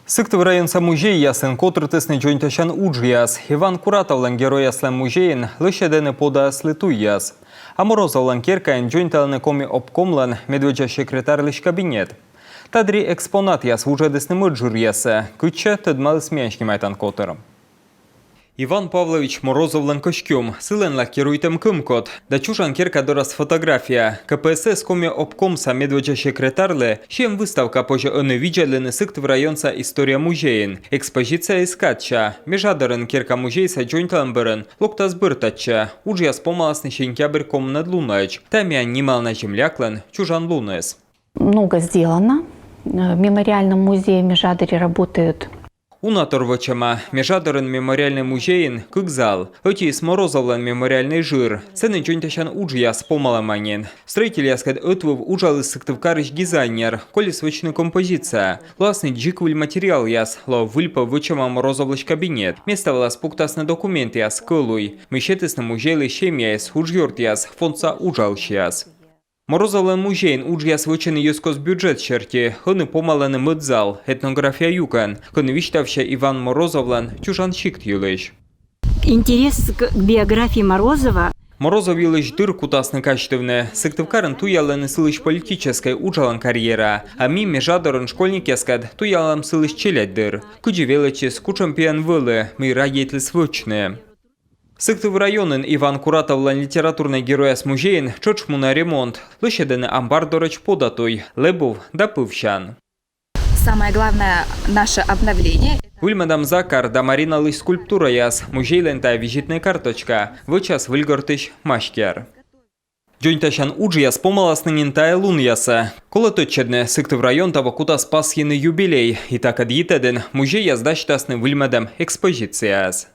Сыктыв районса музей ясын котрытысны жойнташан уджияс. Иван Куратовлан герой яслан музейн лышедены пода слитуяс. А Морозовлан керкайн жойнталны коми обкомлан медведжа секретарлыш кабинет. Тадри экспонат яс вужедысны мыджур ясы. Кыча тыдмал смяншки майтан котером. Иван Павлович Морозовлан костюм, сылен лакируйтем кымкот, да чужан керка дорас фотография. КПСС коми обкомса медведжа секретарлы, чем выставка позже оны виджалены Сыктыв районса история музеин. Экспозиция искатча, межадырын керка музейса джойнталанбырын, локтас быртатча, уджия спомаласны сентябрь ком над лунач, тамия нимал на земляклан чужан лунес. Много сделано. В мемориальном музее Межадыре работают. Унаторвачама межадырын мемориальный музейин кыкзал, öti с Морозовлан мемориальный жир, сены джойнташан уджияс помаламанин. Строитель яскад ötvыв ужалы сыктывкарыш дизайнер, коли свычный композиция. Ласный джиквыль материал яс, ло выльпа вычама Морозовлыш кабинет. Место влас пуктас на документ яс кылуй. Мещетыс на музейлы щемья яс уджьорт яс, фонца ужалщ яс. Морозовлан музейн уджияс вычены юскос бюджет черти, хыны помаланы мыдзал, этнография юкан, хыны виштавща Иван Морозовлан чужан щикт юлыш. Интерес к биографии Морозова. Морозов юлыш дыр кутасны качтывны, сыктывкарын туяланы сылыш политической уджалан карьера, а ми межадырын школьник яскад туялам сылыш челять дыр. Куджи величес кучам пиан вылы, мы рагетлы свычны. Сыктыв районын Иван Куратовлан литературный герой с музеин чочму на ремонт, лышедены амбар дорыч податой, лебов да пывщан. Самое главное наше обновление. Вильмадам Закар да Марина лыш скульптура яс, музей лента визитная карточка, вычас выльгортыш машкер. Джойнташан уджияс помаласны нинтая лун яса. Кола точедне Сыктыв район того кута спас юбилей, и так адъитеден музей яздачтасны вильмадам экспозицияс.